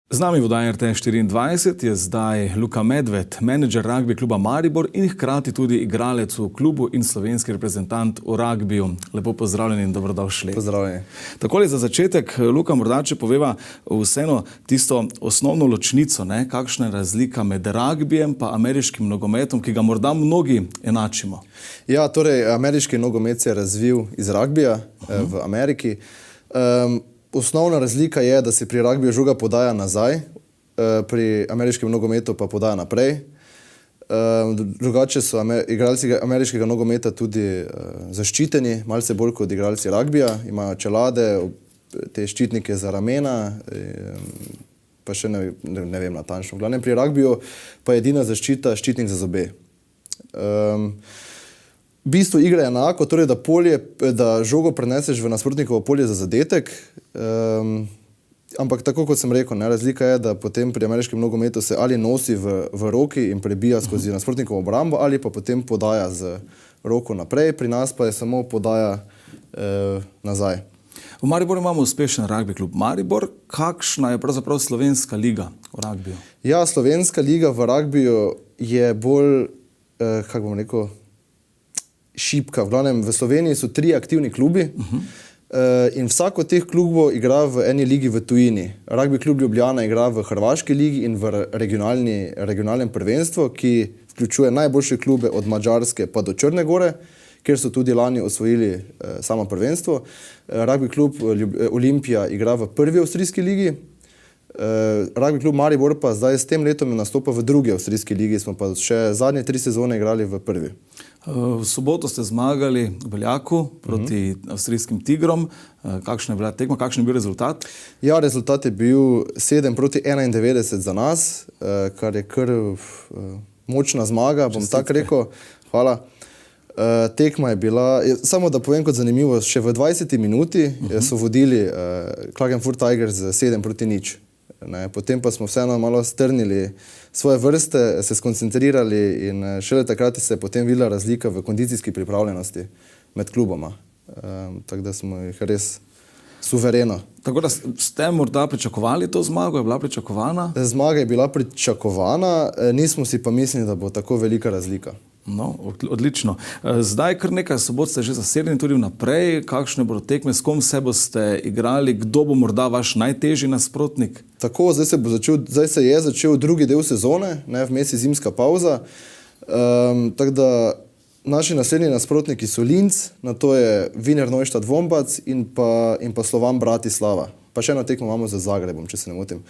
Z nami v oddaji RTS 24 je zdaj Luka Medved, menedžer rugby kluba Maribor in hkrati tudi igralec v klubu in slovenski reprezentant v rugbiju. Lepo pozdravljeni in dobrodošli. Pozdravljeni. Takole za začetek, Luka, morda če poveva vseeno tisto osnovno ločnico, kakšna je razlika med rugbijem pa ameriškim nogometom, ki ga morda mnogi enačimo. Ja, torej, ameriški nogomet se je razvil iz rugbija v Ameriki. Osnovna razlika je, da se pri rugbiju žoga podaja nazaj, pri ameriškem nogometu pa podaja naprej. Drugače so igralci ameriškega nogometa tudi zaščiteni, malce bolj kot igralci rugbija. Imajo čelade, te ščitnike za ramena, pa še ne vem natančno. V glavnem pri rugbiju pa je edina zaščita ščitnik za zobe. V bistvu igra je enako, torej da žogo preneseš v nasprotnikovo polje za zadetek, ampak tako kot sem rekel, razlika je, da potem pri ameriškem nogometu se ali nosi v roki in prebija skozi nasprotnikovo obrambo ali pa potem podaja z roko naprej, pri nas pa je samo podaja nazaj. V Mariboru imamo uspešen rugby klub Maribor. Kakšna je pravzaprav slovenska liga v rugbiju? Ja, slovenska liga v rugbiju je bolj, kako bom rekel, šibka. V glavnem, v Sloveniji so 3 aktivni klubi in vsak od teh klubov igra v eni ligi v tujini. Rugby klub Ljubljana igra v hrvaški ligi in v regionalnem prvenstvu, ki vključuje najboljše klube od Madžarske pa do Črne Gore, kjer so tudi lani osvojili samo prvenstvo. Rugby klub Olimpija igra v prvi avstrijski ligi. Rugby klub Maribor pa zdaj s tem letom nastopa v drugi avstrijski ligi, smo pa še zadnje 3 sezone igrali v prvi. V soboto ste zmagali v Beljaku proti avstrijskim Tigrom. Kakšna je bila tekma, kakšen je bil rezultat? Ja, rezultat je bil 7-91 za nas, kar je kar močna zmaga, bom tako rekel. Hvala. Tekma je bila, samo da povem kot zanimivo, še v 20 minuti so vodili Klagenfurt Tigers 7-0. Potem pa smo vseeno malo strnili svoje vrste, se skoncentrirali in šele takrat se je potem videla razlika v kondicijski pripravljenosti med kluboma. Tako da smo jih res suvereno. Tako da ste morda pričakovali to zmago, je bila pričakovana? Zmaga je bila pričakovana, nismo si pa mislili, da bo tako velika razlika. No, odlično. Zdaj kar nekaj sobot ste že zasedeni tudi vnaprej. Kakšne bodo tekme, s kom vse boste igrali, kdo bo morda vaš najtežji nasprotnik? Tako, zdaj se je začel drugi del sezone, vmes je zimska pauza. Tako da naši naslednji nasprotniki so Linz, nato je Wiener Neustadt Wombatz in pa Slovan Bratislava. Pa še eno tekmo imamo z Zagrebom, če se ne motim.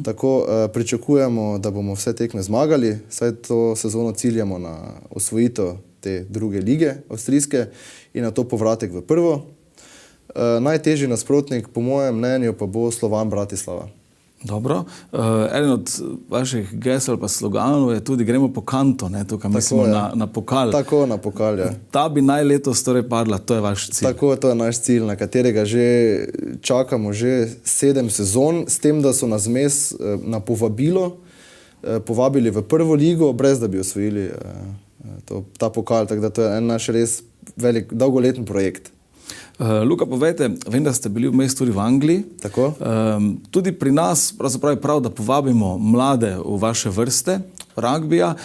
Tako pričakujemo, da bomo vse tekme zmagali, saj to sezono ciljamo na osvojitev te druge lige avstrijske in na to povratek v prvo. Najtežji nasprotnik, po mojem mnenju, pa bo Slovan Bratislava. Dobro. Eden od vaših gesel pa sloganov je tudi gremo po kanto, tukaj mislimo na pokal. Tako, na pokal, ja. Ta bi naj letos torej padla, to je vaš cilj. Tako, to je naš cilj, na katerega že čakamo že 7 sezon, s tem, da so nas vmes na povabilo povabili v prvo ligo, brez da bi osvojili ta pokal, tako da to je en naš res velik, dolgoletni projekt. Luka, povejte, vem, da ste bili vmes tudi v Angliji. Tako. Tudi pri nas pravzaprav je prav, da povabimo mlade v vaše vrste rugbija.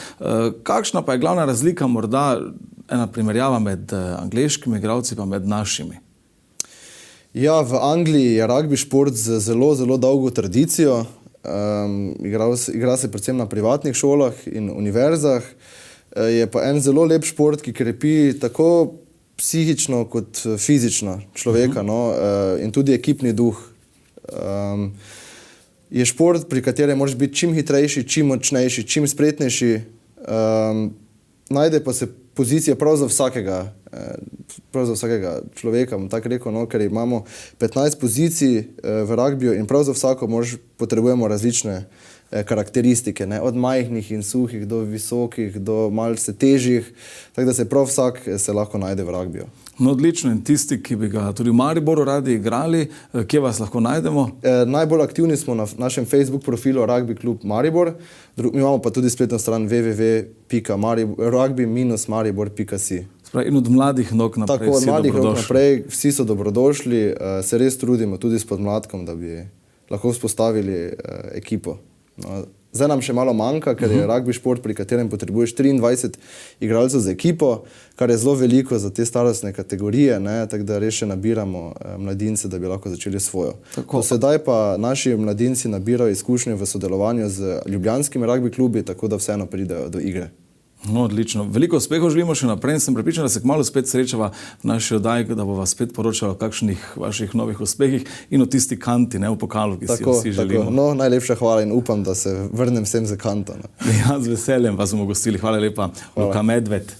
Kakšna pa je glavna razlika, morda ena primerjava med angleškimi igralci pa med našimi? Ja, v Angliji je rugby šport z zelo, zelo dolgo tradicijo. Igra se predvsem na privatnih šolah in univerzah. Je pa en zelo lep šport, ki krepi tako psihično kot fizično človeka, in tudi ekipni duh. Je šport, pri katerem moraš biti čim hitrejši, čim močnejši, čim spretnejši. Najde pa se pozicija prav za vsakega človeka, bom tako rekel, ker imamo 15 pozicij v rugbiju in prav za vsako potrebujemo različne karakteristike, od majhnih in suhih do visokih, do malce težjih, tako da se prav vsak se lahko najde v rugbiju. No, odlično. In tisti, ki bi ga tudi v Mariboru radi igrali, kje vas lahko najdemo? Najbolj aktivni smo na našem Facebook profilu Rugby klub Maribor, mi imamo pa tudi spletno stran www.rugby-maribor.si. In od mladih nog naprej tako, vsi dobrodošli. Tako, od mladih nog naprej vsi so dobrodošli, se res trudimo tudi s podmladkom, da bi lahko vzpostavili ekipo. No, zdaj nam še malo manjka, ker je rugby šport, pri katerem potrebuješ 23 igralcev za ekipo, kar je zelo veliko za te starostne kategorije, ne, tako da res še nabiramo mladince, da bi lahko začeli svojo. Tako. Sedaj pa naši mladinci nabirajo izkušnje v sodelovanju z ljubljanskimi rugby klubi, tako da vseeno pridejo do igre. No, odlično. Veliko uspehov želimo še naprej in sem prepričan, da se kmalu spet srečava v naši oddaji, da bova spet poročala o kakšnih vaših novih uspehih in o tisti kanti, ne, v pokalu, ki si jo vsi želimo. No, najlepša hvala in upam, da se vrnem vsem za kanto. No. Ja, z veseljem vas bomo gostili. Hvala lepa, Luka Medved.